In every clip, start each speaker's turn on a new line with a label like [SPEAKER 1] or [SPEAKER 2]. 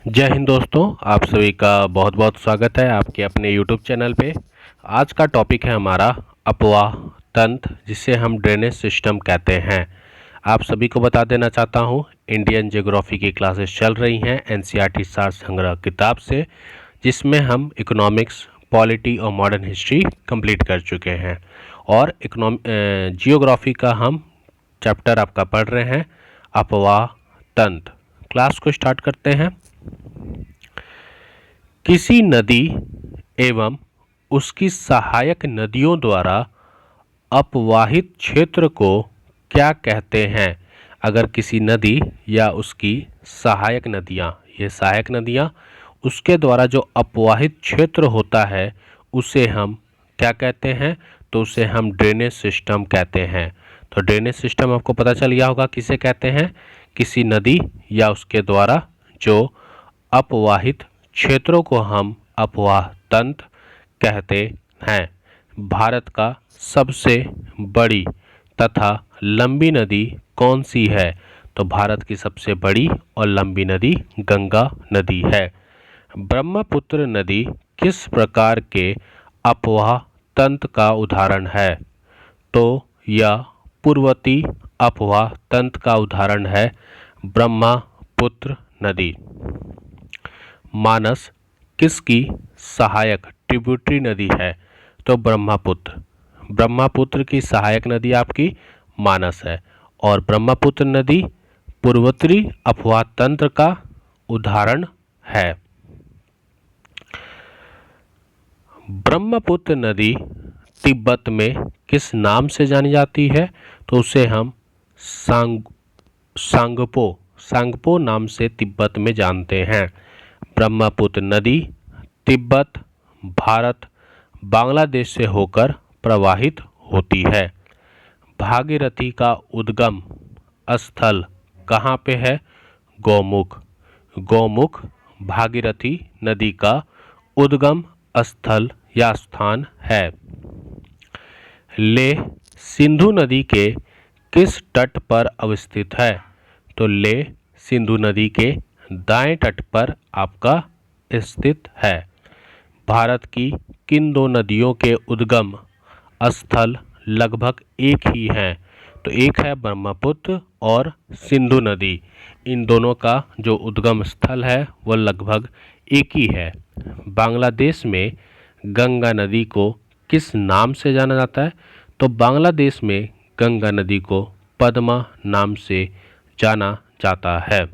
[SPEAKER 1] जय हिंद दोस्तों, आप सभी का बहुत बहुत स्वागत है आपके अपने यूट्यूब चैनल पे। आज का टॉपिक है हमारा अपवाह तंत्र, जिसे हम ड्रेनेज सिस्टम कहते हैं। आप सभी को बता देना चाहता हूँ, इंडियन ज्योग्राफी की क्लासेस चल रही हैं एनसीईआरटी सार संग्रह किताब से, जिसमें हम इकोनॉमिक्स, पॉलिटी और मॉडर्न हिस्ट्री कंप्लीट कर चुके हैं। और जियोग्राफी का हम चैप्टर आपका पढ़ रहे हैं अपवाह तंत्र। क्लास को स्टार्ट करते हैं। किसी नदी एवं उसकी सहायक नदियों द्वारा अपवाहित क्षेत्र को क्या कहते हैं? अगर किसी नदी या उसकी सहायक नदियाँ, ये सहायक नदियाँ, उसके द्वारा जो अपवाहित क्षेत्र होता है उसे हम क्या कहते हैं? तो उसे हम ड्रेनेज सिस्टम कहते हैं। तो ड्रेनेज सिस्टम आपको पता चल गया होगा किसे कहते हैं। किसी नदी या उसके द्वारा जो अपवाहित क्षेत्रों को हम अपवाह तंत्र कहते हैं। भारत का सबसे बड़ी तथा लंबी नदी कौन सी है? तो भारत की सबसे बड़ी और लंबी नदी गंगा नदी है। ब्रह्मपुत्र नदी किस प्रकार के अपवाह तंत्र का उदाहरण है? तो यह पूर्ववर्ती अपवाह तंत्र का उदाहरण है ब्रह्मपुत्र नदी। मानस किसकी सहायक ट्रिब्यूटरी नदी है? तो ब्रह्मपुत्र की सहायक नदी आपकी मानस है। और ब्रह्मपुत्र नदी पूर्वोत्तरी अपवाह तंत्र का उदाहरण है। ब्रह्मपुत्र नदी तिब्बत में किस नाम से जानी जाती है? तो उसे हम सांगपो नाम से तिब्बत में जानते हैं। ब्रह्मपुत्र नदी तिब्बत, भारत, बांग्लादेश से होकर प्रवाहित होती है। भागीरथी का उद्गम स्थल कहाँ पे है? गौमुख भागीरथी नदी का उद्गम स्थल या स्थान है। लेह सिंधु नदी के किस तट पर अवस्थित है? तो लेह सिंधु नदी के दाएं तट पर आपका स्थित है। भारत की किन दो नदियों के उद्गम स्थल लगभग एक ही हैं? तो एक है ब्रह्मपुत्र और सिंधु नदी। इन दोनों का जो उद्गम स्थल है वह लगभग एक ही है। बांग्लादेश में गंगा नदी को किस नाम से जाना जाता है? तो बांग्लादेश में गंगा नदी को पद्मा नाम से जाना जाता है।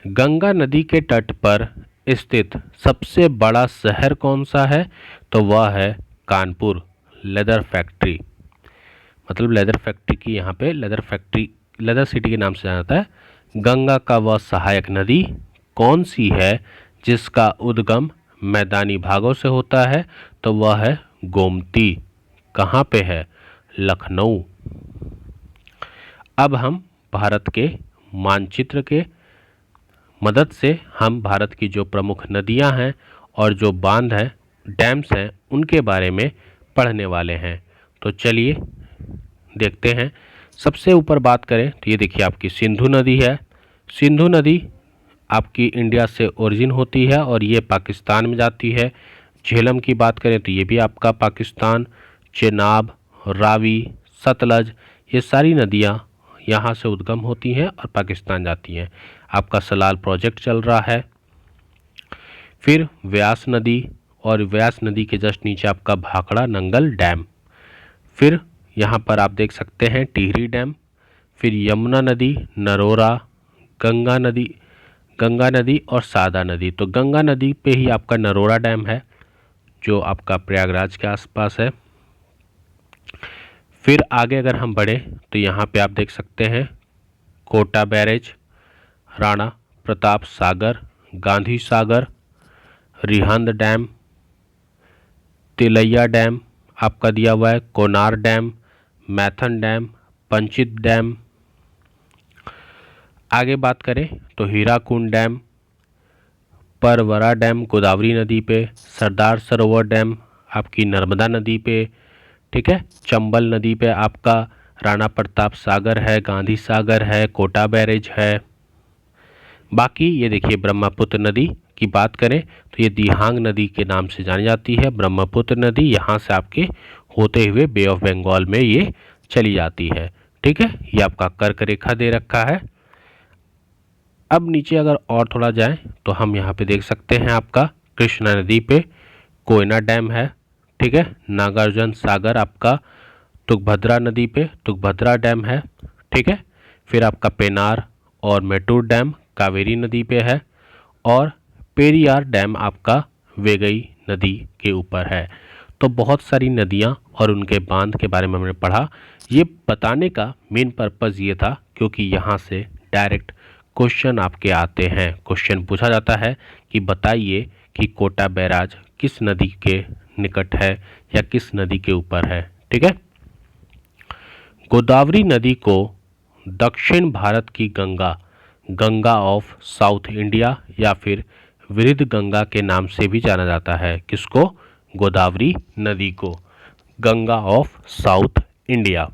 [SPEAKER 1] गंगा नदी के तट पर स्थित सबसे बड़ा शहर कौन सा है? तो वह है कानपुर। लेदर फैक्ट्री, मतलब लेदर फैक्ट्री की यहाँ पे लेदर सिटी के नाम से जाना जाता है। गंगा का वह सहायक नदी कौन सी है जिसका उद्गम मैदानी भागों से होता है? तो वह है गोमती। कहाँ पे है? लखनऊ। अब हम भारत के मानचित्र के मदद से हम भारत की जो प्रमुख नदियां हैं और जो बांध हैं, डैम्स हैं, उनके बारे में पढ़ने वाले हैं। तो चलिए देखते हैं। सबसे ऊपर बात करें तो ये देखिए आपकी सिंधु नदी है। सिंधु नदी आपकी इंडिया से ओरिजिन होती है और ये पाकिस्तान में जाती है। झेलम की बात करें तो ये भी आपका पाकिस्तान, चेनाब, रावी, सतलज, ये सारी नदियाँ यहाँ से उद्गम होती हैं और पाकिस्तान जाती हैं। आपका सलाल प्रोजेक्ट चल रहा है। फिर व्यास नदी, और व्यास नदी के जस्ट नीचे आपका भाखड़ा नंगल डैम। फिर यहाँ पर आप देख सकते हैं टिहरी डैम। फिर यमुना नदी, नरोरा, गंगा नदी और सादा नदी। तो गंगा नदी पे ही आपका नरोरा डैम है जो आपका प्रयागराज के आसपास है। फिर आगे अगर हम बढ़े तो यहाँ पे आप देख सकते हैं Kota barrage, Rana Pratap Sagar, Gandhi Sagar, Rihand dam, Tilaiya dam आपका दिया हुआ है, Konar dam, Maithon dam, Panchet dam. आगे बात करें तो हीराकुंड डैम, परवरा डैम गोदावरी नदी पे, सरदार सरोवर डैम आपकी नर्मदा नदी पे, ठीक है। चंबल नदी पे आपका राणा प्रताप सागर है, गांधी सागर है, कोटा बैरेज है। बाकी ये देखिए ब्रह्मपुत्र नदी की बात करें तो ये दिहांग नदी के नाम से जानी जाती है। ब्रह्मपुत्र नदी यहाँ से आपके होते हुए बे ऑफ बंगाल में ये चली जाती है। ठीक है, ये आपका कर्क रेखा दे रखा है। अब नीचे अगर और थोड़ा जाएं तो हम यहाँ पे देख सकते हैं आपका कृष्णा नदी पे कोयना डैम है। ठीक है, नागार्जुन सागर आपका तुंगभद्रा नदी पे तुंगभद्रा डैम है। ठीक है, फिर आपका पेनार और मेटूर डैम कावेरी नदी पे है और पेरियार डैम आपका वेगई नदी के ऊपर है। तो बहुत सारी नदियाँ और उनके बांध के बारे में हमने पढ़ा। ये बताने का मेन पर्पज़ ये था क्योंकि यहाँ से डायरेक्ट क्वेश्चन आपके आते हैं। क्वेश्चन पूछा जाता है कि बताइए कि कोटा बैराज किस नदी के निकट है या किस नदी के ऊपर है। ठीक है, गोदावरी नदी को दक्षिण भारत की Ganga, Ganga of south India या फिर वृद्ध गंगा के नाम से भी जाना जाता है। किसको? गोदावरी नदी को, गंगा ऑफ साउथ इंडिया।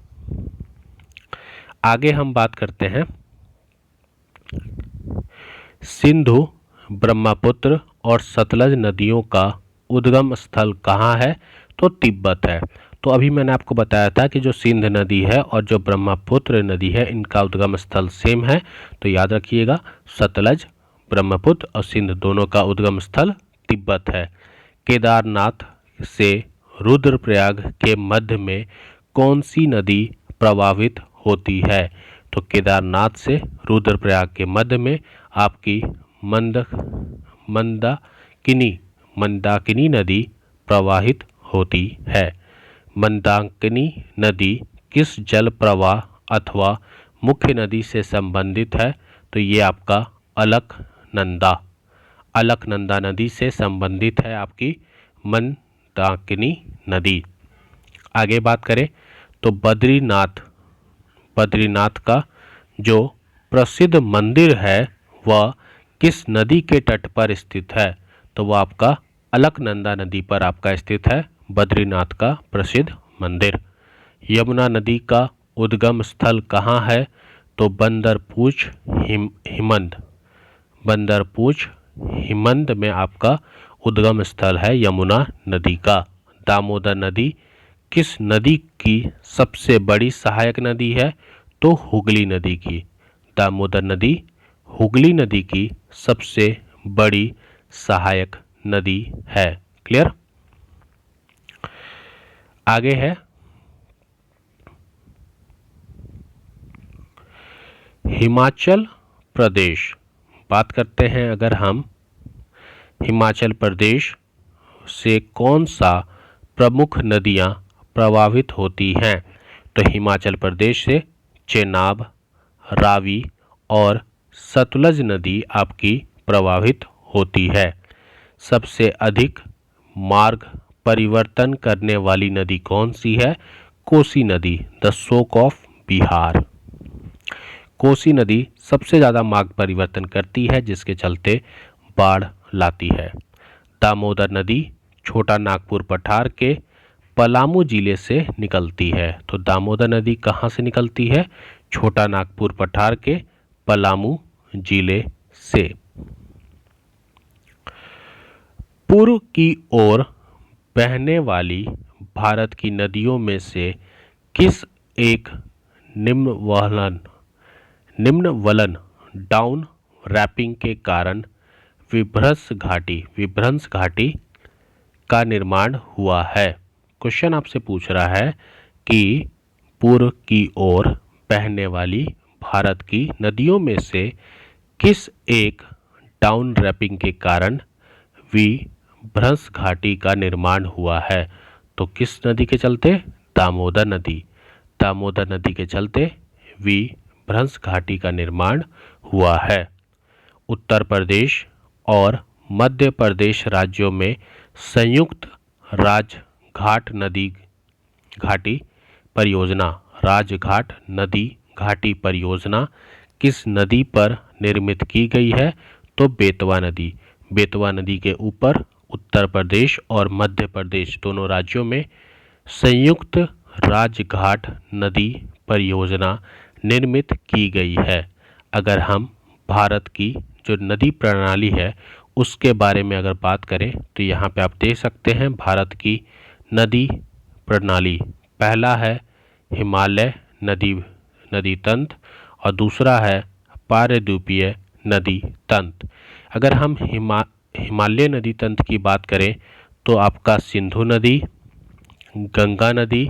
[SPEAKER 1] आगे हम बात करते हैं सिंधु, ब्रह्मपुत्र और सतलज नदियों का उद्गम स्थल कहाँ है? तो तिब्बत है। तो अभी मैंने आपको बताया था कि जो सिंध नदी है और जो ब्रह्मपुत्र नदी है इनका उद्गम स्थल सेम है। तो याद रखिएगा, सतलज, ब्रह्मपुत्र और सिंध दोनों का उद्गम स्थल तिब्बत है। केदारनाथ से रुद्रप्रयाग के मध्य में कौन सी नदी प्रवाहित होती है? तो केदारनाथ से रुद्रप्रयाग के मध्य में आपकी मंदाकिनी नदी प्रवाहित होती है। मंदाकिनी नदी किस जल प्रवाह अथवा मुख्य नदी से संबंधित है? तो ये आपका अलकनंदा नदी से संबंधित है आपकी मंदाकिनी नदी। आगे बात करें तो बद्रीनाथ का जो प्रसिद्ध मंदिर है वह किस नदी के तट पर स्थित है? तो वह आपका अलकनंदा नदी पर आपका स्थित है बद्रीनाथ का प्रसिद्ध मंदिर। यमुना नदी का उद्गम स्थल कहाँ है? तो बंदरपूछ हिमंद में आपका उद्गम स्थल है यमुना नदी का। दामोदर नदी किस नदी की सबसे बड़ी सहायक नदी है? तो हुगली नदी की। दामोदर नदी हुगली नदी की सबसे बड़ी सहायक नदी है। क्लियर? आगे है हिमाचल प्रदेश। बात करते हैं अगर हम हिमाचल प्रदेश से कौन सा प्रमुख नदियां प्रवाहित होती हैं? तो हिमाचल प्रदेश से चेनाब, रावी और सतलज नदी आपकी प्रवाहित होती है। सबसे अधिक मार्ग परिवर्तन करने वाली नदी कौन सी है? कोसी नदी, द शोक ऑफ बिहार। कोसी नदी सबसे ज़्यादा मार्ग परिवर्तन करती है जिसके चलते बाढ़ लाती है। दामोदर नदी छोटा नागपुर पठार के पलामू जिले से निकलती है। तो दामोदर नदी कहाँ से निकलती है? छोटा नागपुर पठार के पलामू जिले से। पूर्व की ओर बहने वाली भारत की नदियों में से किस एक निम्न वलन डाउन रैपिंग के कारण विभ्रंश घाटी का निर्माण हुआ है? क्वेश्चन आपसे पूछ रहा है कि पूर्व की ओर बहने वाली भारत की नदियों में से किस एक डाउन रैपिंग के कारण विभ्रंश घाटी का निर्माण हुआ है? तो किस नदी के चलते? दामोदर नदी। दामोदर नदी के चलते विभ्रंश घाटी का निर्माण हुआ है। उत्तर प्रदेश और मध्य प्रदेश राज्यों में संयुक्त राजघाट नदी घाटी परियोजना किस नदी पर निर्मित की गई है? तो बेतवा नदी। बेतवा नदी के ऊपर उत्तर प्रदेश और मध्य प्रदेश दोनों राज्यों में संयुक्त राजघाट नदी परियोजना निर्मित की गई है। अगर हम भारत की जो नदी प्रणाली है उसके बारे में अगर बात करें तो यहाँ पे आप देख सकते हैं भारत की नदी प्रणाली। पहला है हिमालय नदी तंत्र और दूसरा है पारद्वीपीय नदी तंत्र। अगर हम हिमालय नदी तंत्र की बात करें तो आपका सिंधु नदी, गंगा नदी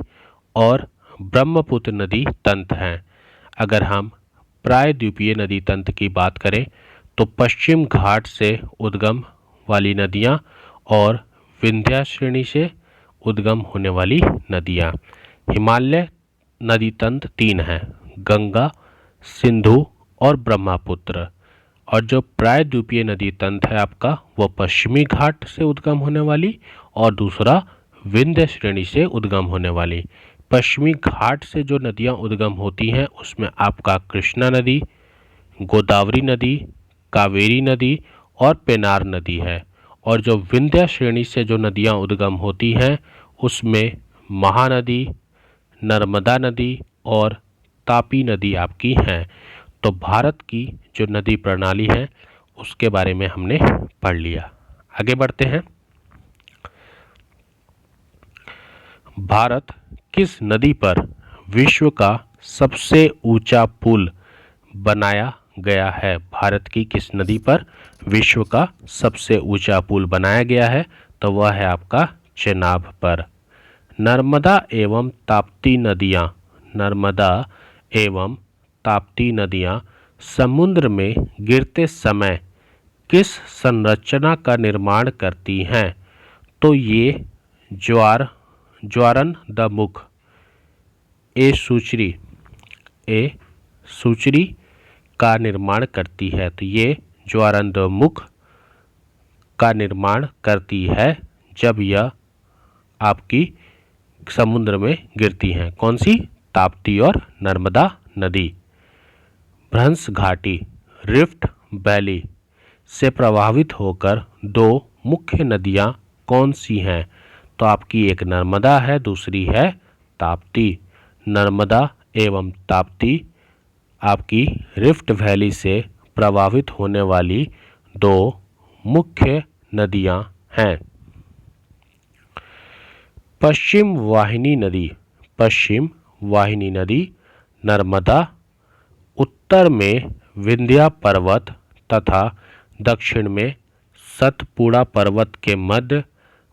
[SPEAKER 1] और ब्रह्मपुत्र नदी तंत्र हैं। अगर हम प्रायद्वीपीय नदी तंत्र की बात करें तो पश्चिम घाट से उद्गम वाली नदियां और विंध्य श्रेणी से उद्गम होने वाली नदियां। हिमालय नदी तंत्र 3 हैं, गंगा, सिंधु और ब्रह्मपुत्र। और जो प्रायद्वीपीय नदी तंत्र है आपका वो पश्चिमी घाट से उद्गम होने वाली और दूसरा विंध्य श्रेणी से उद्गम होने वाली। पश्चिमी घाट से जो नदियां उद्गम होती हैं उसमें आपका कृष्णा नदी, गोदावरी नदी, कावेरी नदी और पेनार नदी है। और जो विंध्य श्रेणी से जो नदियां उद्गम होती हैं उसमें महानदी, नर्मदा नदी और तापी नदी आपकी हैं। तो भारत की जो नदी प्रणाली है उसके बारे में हमने पढ़ लिया। आगे बढ़ते हैं। भारत किस नदी पर विश्व का सबसे ऊंचा पुल बनाया गया है? भारत की किस नदी पर विश्व का सबसे ऊंचा पुल बनाया गया है? तो वह है आपका चेनाब पर। नर्मदा एवं ताप्ती नदियाँ समुद्र में गिरते समय किस संरचना का निर्माण करती हैं? तो ये ज्वारनदमुख सूचरी का निर्माण करती है। तो ये ज्वारनदमुख का निर्माण करती है जब यह आपकी समुद्र में गिरती हैं। कौन सी? ताप्ती और नर्मदा नदी। भ्रंश घाटी रिफ्ट वैली से प्रभावित होकर 2 मुख्य नदियां कौन सी हैं? तो आपकी एक नर्मदा है, दूसरी है ताप्ती। नर्मदा एवं ताप्ती आपकी रिफ्ट वैली से प्रभावित होने वाली 2 मुख्य नदियां हैं। पश्चिम वाहिनी नदी नर्मदा, उत्तर में विंध्य पर्वत तथा दक्षिण में सतपुड़ा पर्वत के मध्य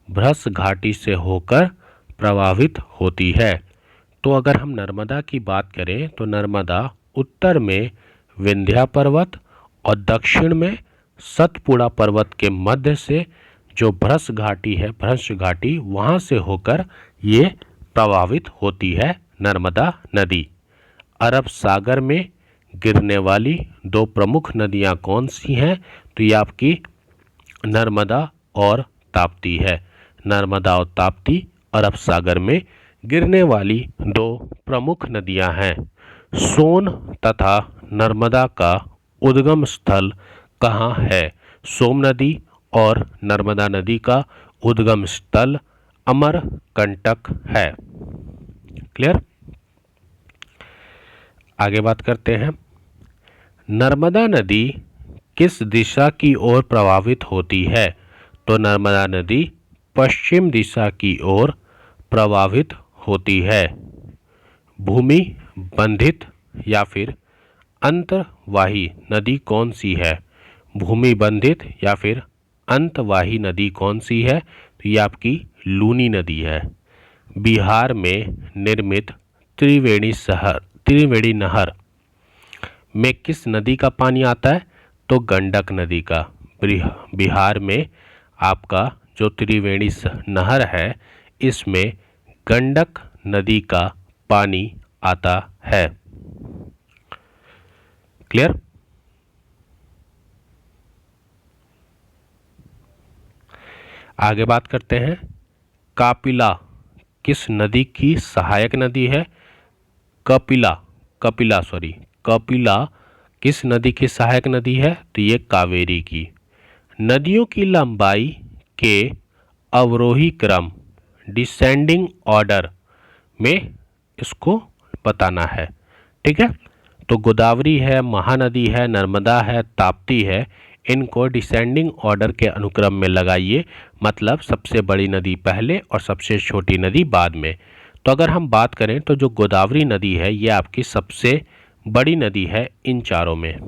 [SPEAKER 1] भ्रंश घाटी से होकर प्रवाहित होती है। तो अगर हम नर्मदा की बात करें तो नर्मदा उत्तर में विंध्य पर्वत और दक्षिण में सतपुड़ा पर्वत के मध्य से जो भ्रंश घाटी वहाँ से होकर ये प्रवाहित होती है नर्मदा नदी। अरब सागर में गिरने वाली 2 प्रमुख नदियाँ कौन सी हैं? तो ये आपकी नर्मदा और ताप्ती है। नर्मदा और ताप्ती अरब सागर में गिरने वाली 2 प्रमुख नदियाँ हैं। सोन तथा नर्मदा का उद्गम स्थल कहाँ है? सोम नदी और नर्मदा नदी का उद्गम स्थल अमरकंटक है। क्लियर? आगे बात करते हैं। नर्मदा नदी किस दिशा की ओर प्रवाहित होती है? तो नर्मदा नदी पश्चिम दिशा की ओर प्रवाहित होती है। भूमि बंधित या फिर अंतर्वाही नदी कौन सी है? भूमि बंधित या फिर अंतर्वाही नदी कौन सी है? तो ये आपकी लूनी नदी है। बिहार में निर्मित त्रिवेणी नहर में किस नदी का पानी आता है? तो गंडक नदी का। बिहार में आपका जो त्रिवेणी नहर है इसमें गंडक नदी का पानी आता है। क्लियर? आगे बात करते हैं। कापिला किस नदी की सहायक नदी है? कपिला किस नदी की सहायक नदी है? तो ये कावेरी की। नदियों की लंबाई के अवरोही क्रम डिसेंडिंग ऑर्डर में इसको बताना है। ठीक है, तो गोदावरी है, महानदी है, नर्मदा है, ताप्ती है, इनको डिसेंडिंग ऑर्डर के अनुक्रम में लगाइए, मतलब सबसे बड़ी नदी पहले और सबसे छोटी नदी बाद में। तो अगर हम बात करें तो जो गोदावरी नदी है ये आपकी सबसे बड़ी नदी है इन चारों में।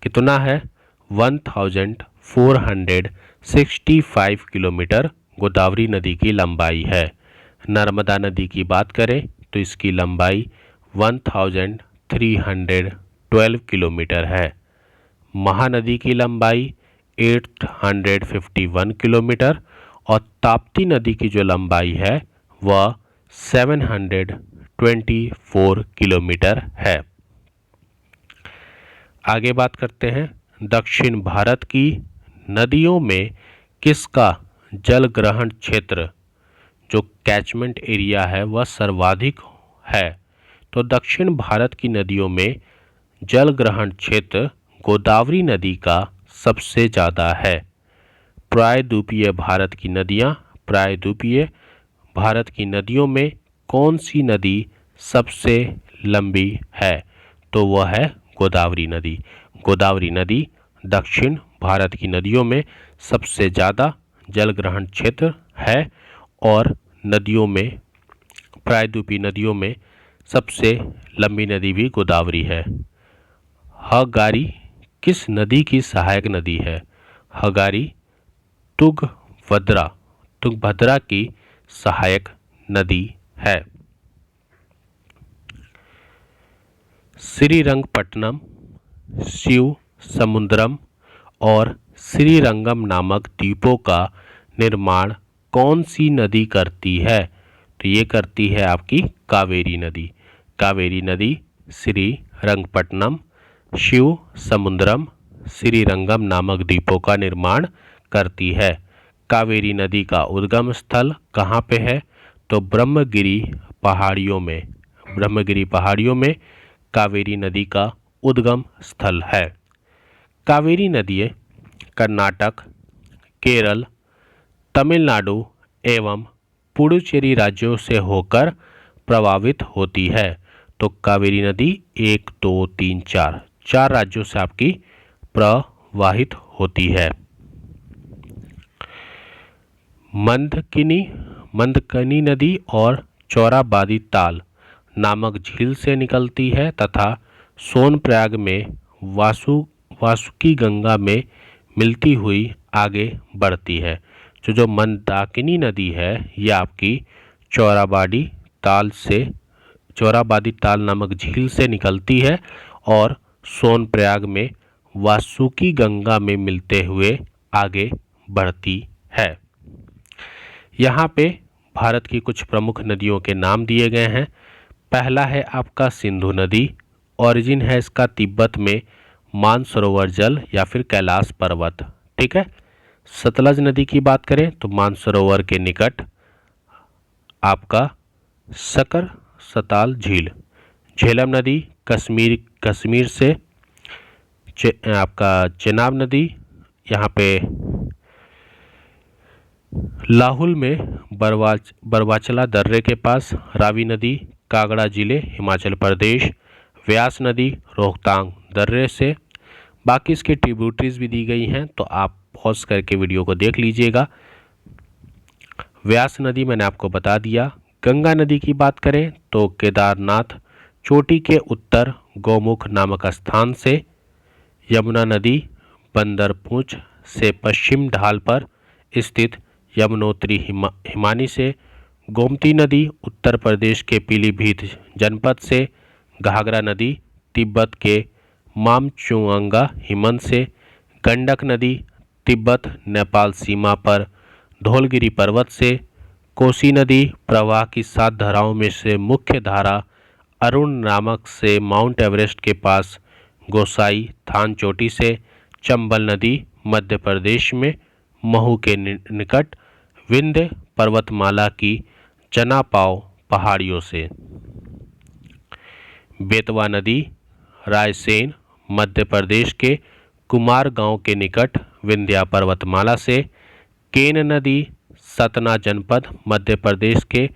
[SPEAKER 1] कितना है? 1465 किलोमीटर गोदावरी नदी की लंबाई है। नर्मदा नदी की बात करें तो इसकी लंबाई 1312 किलोमीटर है। महानदी की लंबाई 851 किलोमीटर और ताप्ती नदी की जो लंबाई है वह 724 किलोमीटर है। आगे बात करते हैं, दक्षिण भारत की नदियों में किसका जल ग्रहण क्षेत्र जो कैचमेंट एरिया है वह सर्वाधिक है? तो दक्षिण भारत की नदियों में जल ग्रहण क्षेत्र गोदावरी नदी का सबसे ज़्यादा है। प्रायद्वीपीय भारत की नदियाँ, प्रायद्वीपीय भारत की नदियों में कौन सी नदी सबसे लंबी है? तो वह है गोदावरी नदी। गोदावरी नदी दक्षिण भारत की नदियों में सबसे ज़्यादा जल ग्रहण क्षेत्र है और नदियों में, प्रायद्वीपीय नदियों में सबसे लंबी नदी भी गोदावरी है। हगारी किस नदी की सहायक नदी है? हगारी तुंगभद्रा की सहायक नदी है। श्रीरंगपट्टनम, शिव समुद्रम और श्रीरंगम नामक द्वीपों का निर्माण कौन सी नदी करती है? तो ये करती है आपकी कावेरी नदी। कावेरी नदी श्रीरंगपट्टनम, शिव समुद्रम, श्रीरंगम नामक द्वीपों का निर्माण करती है। कावेरी नदी का उद्गम स्थल कहाँ पे है? तो ब्रह्मगिरी पहाड़ियों में, ब्रह्मगिरी पहाड़ियों में कावेरी नदी का उद्गम स्थल है। कावेरी नदी कर्नाटक, केरल, तमिलनाडु एवं पुडुचेरी राज्यों से होकर प्रवाहित होती है। तो कावेरी नदी 1, 2, 3, 4 राज्यों से आपकी प्रवाहित होती है। मंदकिनी नदी और चौराबादी ताल नामक झील से निकलती है तथा सोनप्रयाग में वासुकी गंगा में मिलती हुई आगे बढ़ती है। जो मंदाकिनी नदी है यह आपकी चौराबादी ताल नामक झील से निकलती है और सोनप्रयाग में वासुकी गंगा में मिलते हुए आगे बढ़ती है। यहाँ पे भारत की कुछ प्रमुख नदियों के नाम दिए गए हैं। पहला है आपका सिंधु नदी, ओरिजिन है इसका तिब्बत में मानसरोवर जल या फिर कैलाश पर्वत, ठीक है। सतलज नदी की बात करें तो मानसरोवर के निकट आपका सकर सताल झील। झेलम नदी कश्मीर से आपका चेनाब नदी यहाँ पे लाहुल में बरवाचला दर्रे के पास, रावी नदी कागड़ा जिले हिमाचल प्रदेश, व्यास नदी रोहतांग दर्रे से। बाकी इसके ट्रिब्यूटरीज भी दी गई हैं तो आप पॉज करके वीडियो को देख लीजिएगा। व्यास नदी मैंने आपको बता दिया। गंगा नदी की बात करें तो केदारनाथ चोटी के उत्तर गौमुख नामक स्थान से, यमुना नदी बंदरपूंछ से पश्चिम ढाल पर स्थित यमुनोत्री हिमानी से, गोमती नदी उत्तर प्रदेश के पीलीभीत जनपद से, घाघरा नदी तिब्बत के मामचुंगा हिमन से, गंडक नदी तिब्बत नेपाल सीमा पर धौलगिरी पर्वत से, कोसी नदी प्रवाह की 7 धाराओं में से मुख्य धारा अरुण नामक से माउंट एवरेस्ट के पास गोसाई थान चोटी से, चंबल नदी मध्य प्रदेश में महू के निकट विंध्य पर्वतमाला की चनापाव पहाड़ियों से, बेतवा नदी रायसेन मध्य प्रदेश के कुमार गांव के निकट विंध्या पर्वतमाला से, केन नदी सतना जनपद मध्य प्रदेश के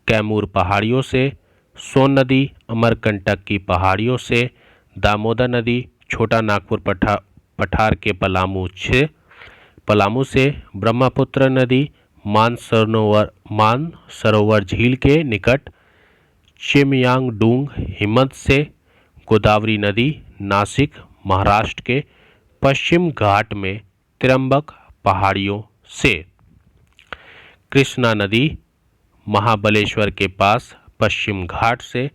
[SPEAKER 1] कैमूर पहाड़ियों से, सोन नदी अमरकंटक की पहाड़ियों से, दामोदर नदी छोटा नागपुर पठार के पलामू से ब्रह्मपुत्र नदी मानसरोवर झील के निकट चिमयांगडुंग हिमत से, गोदावरी नदी नासिक महाराष्ट्र के पश्चिम घाट में त्र्यंबक पहाड़ियों से, कृष्णा नदी महाबलेश्वर के पास पश्चिम घाट से,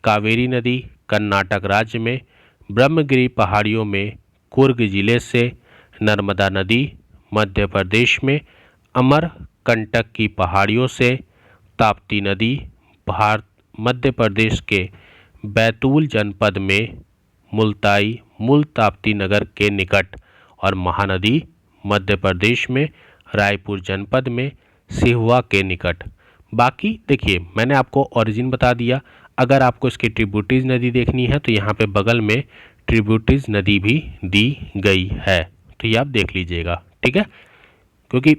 [SPEAKER 1] कावेरी नदी कर्नाटक राज्य में ब्रह्मगिरी पहाड़ियों में कुर्ग जिले से, नर्मदा नदी मध्य प्रदेश में अमरकंटक की पहाड़ियों से, ताप्ती नदी मध्य प्रदेश के बैतूल जनपद में मूल ताप्ती नगर के निकट, और महानदी मध्य प्रदेश में रायपुर जनपद में सिहुआ के निकट। बाकी देखिए मैंने आपको ओरिजिन बता दिया। अगर आपको इसकी ट्रिब्यूटरीज नदी देखनी है तो यहाँ पे बगल में ट्रिब्यूटरीज नदी भी दी गई है, तो ये आप देख लीजिएगा, ठीक है। क्योंकि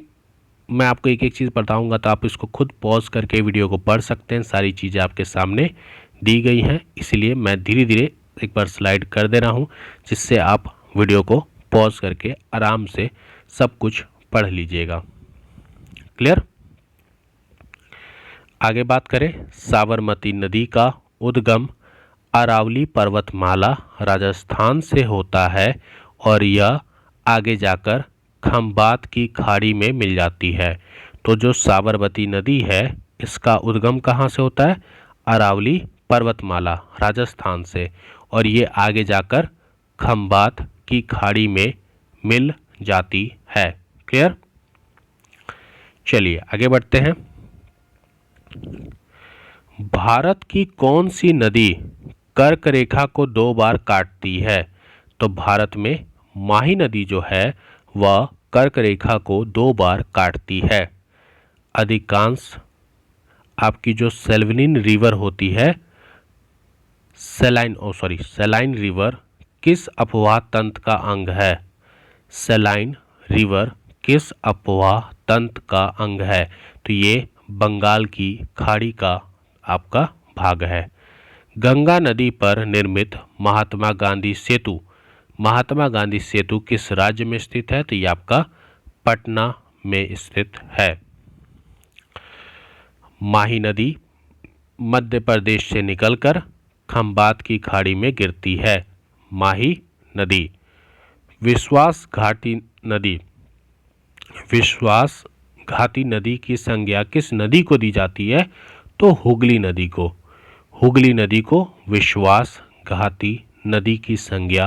[SPEAKER 1] मैं आपको एक एक चीज़ बताऊंगा तो आप इसको खुद पॉज करके वीडियो को पढ़ सकते हैं, सारी चीज़ें आपके सामने दी गई हैं, इसलिए मैं धीरे धीरे एक बार स्लाइड कर दे रहा हूँ जिससे आप वीडियो को पॉज करके आराम से सब कुछ पढ़ लीजिएगा। क्लियर। आगे बात करें, साबरमती नदी का उद्गम अरावली पर्वतमाला राजस्थान से होता है और यह आगे जाकर खंबात की खाड़ी में मिल जाती है। तो जो साबरमती नदी है इसका उद्गम कहाँ से होता है? अरावली पर्वतमाला राजस्थान से, और ये आगे जाकर खंबात की खाड़ी में मिल जाती है। क्लियर। चलिए आगे बढ़ते हैं। भारत की कौन सी नदी कर्क रेखा को 2 बार काटती है? तो भारत में माही नदी जो है वह कर्क रेखा को 2 बार काटती है। अधिकांश आपकी जो सेल्वनिन रिवर होती है, सेलाइन रिवर किस अपवाह तंत्र का अंग है? सेलाइन रिवर किस अपवाह तंत्र का अंग है? तो ये बंगाल की खाड़ी का आपका भाग है। गंगा नदी पर निर्मित महात्मा गांधी सेतु किस राज्य में स्थित है? तो ये आपका पटना में स्थित है। माही नदी मध्य प्रदेश से निकलकर खंबात की खाड़ी में गिरती है। माही नदी। विश्वास घाती नदी की संज्ञा किस नदी को दी जाती है? तो हुगली नदी को। हुगली नदी को विश्वास घाती नदी की संज्ञा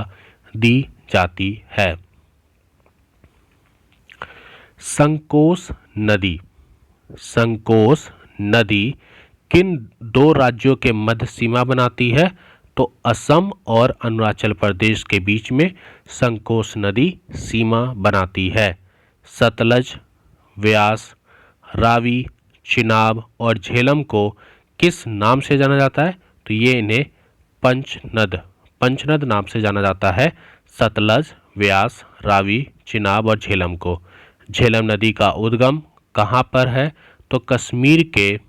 [SPEAKER 1] दी जाती है। संकोश नदी किन 2 राज्यों के मध्य सीमा बनाती है? तो असम और अरुणाचल प्रदेश के बीच में संकोश नदी सीमा बनाती है। सतलज, व्यास, रावी, चिनाब और झेलम को किस नाम से जाना जाता है? तो ये इन्हें पंचनद नाम से जाना जाता है। सतलज, व्यास, रावी, चिनाब और झेलम को। झेलम नदी का उद्गम कहाँ पर है? तो कश्मीर के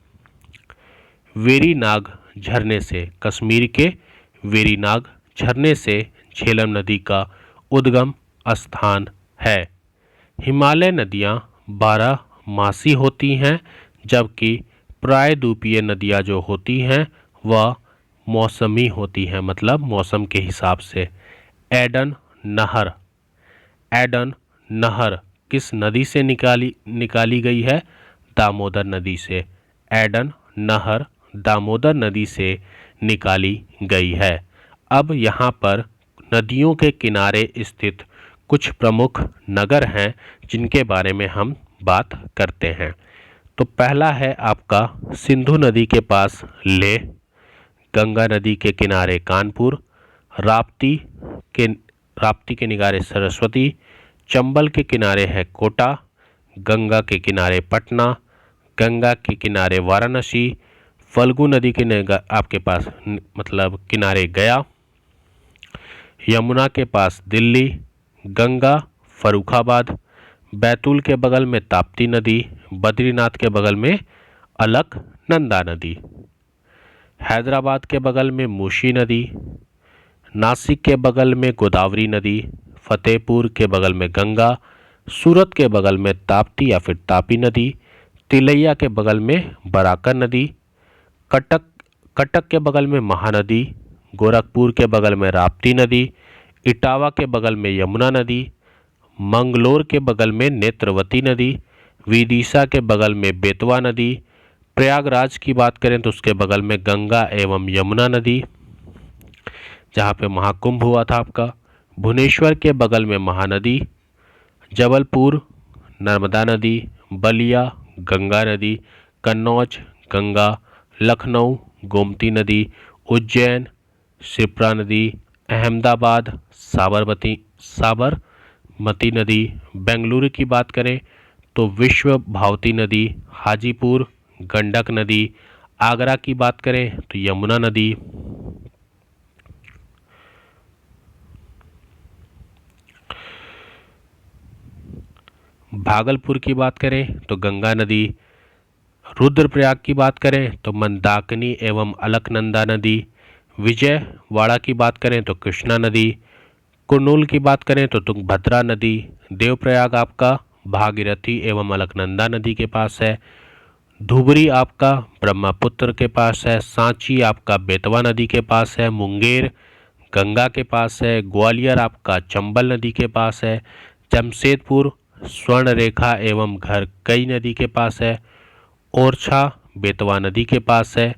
[SPEAKER 1] वेरीनाग झरने से झेलम नदी का उद्गम स्थान है। हिमालय नदियाँ 12मासी होती हैं, जबकि प्रायद्वीपीय नदियाँ जो होती हैं वह मौसमी होती हैं, मतलब मौसम के हिसाब से। एडन नहर किस नदी से निकाली गई है? दामोदर नदी से। एडन नहर दामोदर नदी से निकाली गई है। अब यहाँ पर नदियों के किनारे स्थित कुछ प्रमुख नगर हैं जिनके बारे में हम बात करते हैं। तो पहला है आपका सिंधु नदी के पास लेह, गंगा नदी के किनारे कानपुर, राप्ती के किनारे सरस्वती, चंबल के किनारे है कोटा, गंगा के किनारे पटना, गंगा के किनारे वाराणसी, फल्गु नदी के आपके पास मतलब किनारे गया, यमुना के पास दिल्ली, गंगा फर्रुखाबाद, बैतूल के बगल में ताप्ती नदी, बद्रीनाथ के बगल में अलकनंदा नदी, हैदराबाद के बगल में मूसी नदी, नासिक के बगल में गोदावरी नदी, फतेहपुर के बगल में गंगा, सूरत के बगल में ताप्ती या फिर तापी नदी, तिलैया के बगल में बराकर नदी, कटक कटक के बगल में महानदी, गोरखपुर के बगल में राप्ती नदी, इटावा के बगल में यमुना नदी, मंगलोर के बगल में नेत्रवती नदी, विदिशा के बगल में बेतवा नदी, प्रयागराज की बात करें तो उसके बगल में गंगा एवं यमुना नदी जहाँ पे महाकुंभ हुआ था आपका, भुवनेश्वर के बगल में महानदी, जबलपुर नर्मदा नदी, बलिया गंगा नदी, कन्नौज गंगा, लखनऊ गोमती नदी, उज्जैन शिप्रा नदी, अहमदाबाद साबरमती नदी, बेंगलुरु की बात करें तो विश्व भावती नदी, हाजीपुर गंडक नदी, आगरा की बात करें तो यमुना नदी, भागलपुर की बात करें तो गंगा नदी, रुद्रप्रयाग की बात करें तो मंदाकिनी एवं अलकनंदा नदी, विजयवाड़ा की बात करें तो कृष्णा नदी, कुर्नूल की बात करें तो तुंगभद्रा नदी, देवप्रयाग आपका भागीरथी एवं अलकनंदा नदी के पास है, धुबरी आपका ब्रह्मपुत्र के पास है, सांची आपका बेतवा नदी के पास है, मुंगेर गंगा के पास है, ग्वालियर आपका चंबल नदी के पास है, जमशेदपुर स्वर्ण रेखा एवं घर कई नदी के पास है, ओरछा बेतवा नदी के पास है,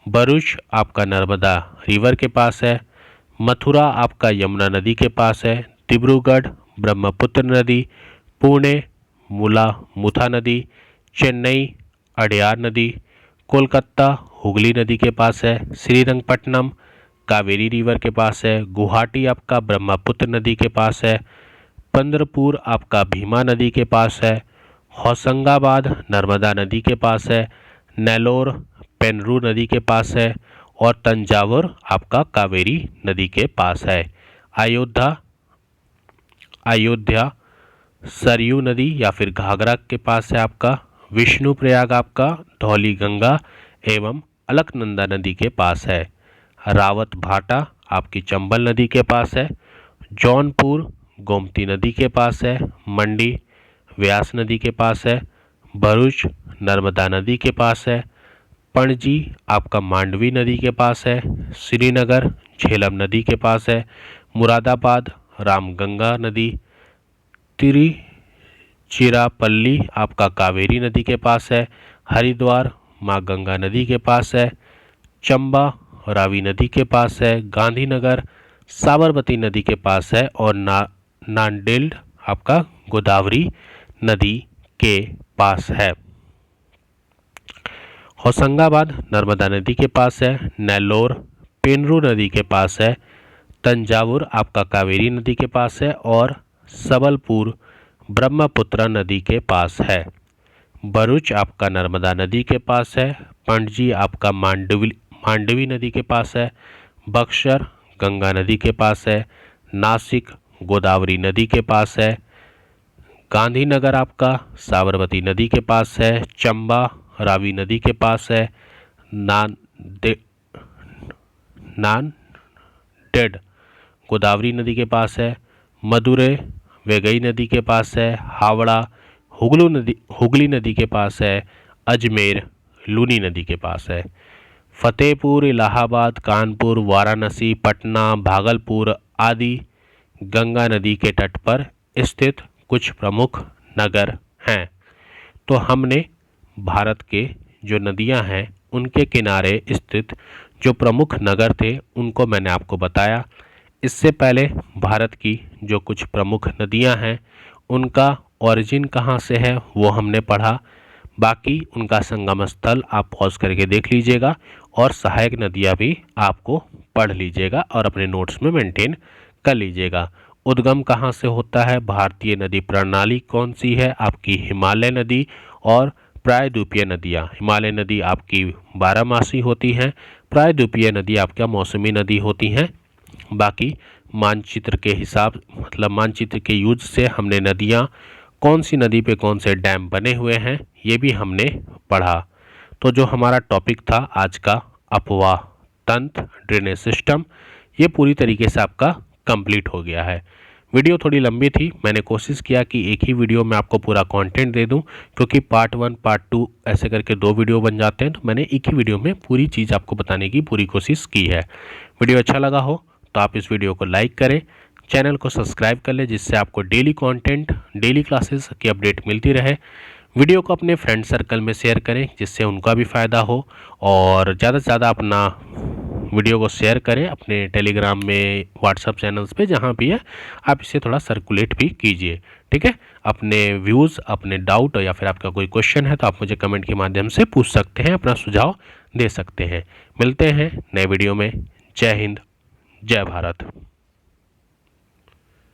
[SPEAKER 1] भरूच आपका नर्मदा रिवर के पास है, मथुरा आपका यमुना नदी के पास है, डिब्रूगढ़ ब्रह्मपुत्र नदी, पुणे मुथा नदी, चेन्नई अड़यार नदी, कोलकाता हुगली नदी के पास है, श्रीरंगपट्टनम कावेरी रिवर के पास है, गुवाहाटी आपका ब्रह्मपुत्र नदी के पास है, पंदरपुर आपका भीमा नदी के पास है, होशंगाबाद नर्मदा नदी के पास है, नेल्लोर पेनरू नदी के पास है और तंजावुर आपका कावेरी नदी के पास है। अयोध्या सरयू नदी या फिर घाघरा के पास है आपका, विष्णुप्रयाग आपका धौली गंगा एवं अलकनंदा नदी के पास है, रावत भाटा आपकी चंबल नदी के पास है, जौनपुर गोमती नदी के पास है, मंडी व्यास नदी के पास है, भरूच नर्मदा नदी के पास है, पणजी आपका मांडवी नदी के पास है, श्रीनगर झेलम नदी के पास है, मुरादाबाद रामगंगा नदी, तिरुचिरापल्ली आपका कावेरी नदी के पास है, हरिद्वार माँ गंगा नदी के पास है, चंबा रावी नदी के पास है, गांधीनगर साबरमती नदी के पास है और नांदेड़ आपका गोदावरी नदी के पास है। होशंगाबाद नर्मदा नदी के पास है, नेल्लोर पेनरू नदी के पास है, तंजावुर आपका कावेरी नदी के पास है और सबलपुर ब्रह्मपुत्र नदी के पास है, भरूच आपका नर्मदा नदी के पास है, पणजी आपका मांडवी नदी के पास है, बक्सर गंगा नदी के पास है, नासिक गोदावरी नदी के पास है, गांधीनगर आपका साबरमती नदी के पास है, चंबा रावी नदी के पास है, नांदेड़ गोदावरी नदी के पास है, मदुरै वेगई नदी के पास है, हावड़ा हुगली नदी के पास है, अजमेर लूनी नदी के पास है। फतेहपुर इलाहाबाद कानपुर वाराणसी पटना भागलपुर आदि गंगा नदी के तट पर स्थित कुछ प्रमुख नगर हैं। तो हमने भारत के जो नदियां हैं उनके किनारे स्थित जो प्रमुख नगर थे उनको मैंने आपको बताया। इससे पहले भारत की जो कुछ प्रमुख नदियां हैं उनका ओरिजिन कहाँ से है वो हमने पढ़ा। बाकी उनका संगम स्थल आप पॉज करके देख लीजिएगा और सहायक नदियां भी आपको पढ़ लीजिएगा और अपने नोट्स में मेंटेन कर लीजिएगा। उद्गम कहाँ से होता है, भारतीय नदी प्रणाली कौन सी है, आपकी हिमालय नदी और प्रायद्वीपीय नदियाँ। हिमालय नदी आपकी 12 मासी होती हैं, प्रायद्वीपीय नदी आपका मौसमी नदी होती हैं। बाकी मानचित्र के हिसाब मतलब मानचित्र के यूज से हमने नदियाँ कौन सी नदी पे कौन से डैम बने हुए हैं ये भी हमने पढ़ा। तो जो हमारा टॉपिक था आज का अपवाह तंत्र ड्रेनेज सिस्टम ये पूरी तरीके से आपका कंप्लीट हो गया है। वीडियो थोड़ी लंबी थी, मैंने कोशिश किया कि एक ही वीडियो में आपको पूरा कंटेंट दे दूं, क्योंकि पार्ट 1 पार्ट 2 ऐसे करके 2 वीडियो बन जाते हैं, तो मैंने एक ही वीडियो में पूरी चीज़ आपको बताने की पूरी कोशिश की है। वीडियो अच्छा लगा हो तो आप इस वीडियो को लाइक करें, चैनल को सब्सक्राइब कर लें, जिससे आपको डेली कंटेंट, डेली क्लासेस की अपडेट मिलती रहे। वीडियो को अपने फ्रेंड सर्कल में शेयर करें, जिससे उनका भी फ़ायदा हो, और ज़्यादा से ज़्यादा अपना वीडियो को शेयर करें अपने टेलीग्राम में, व्हाट्सएप चैनल्स पे, जहाँ भी है आप इसे थोड़ा सर्कुलेट भी कीजिए। ठीक है, अपने व्यूज़, अपने डाउट या फिर आपका कोई क्वेश्चन है तो आप मुझे कमेंट के माध्यम से पूछ सकते हैं, अपना सुझाव दे सकते हैं। मिलते हैं नए वीडियो में। जय हिंद, जय भारत।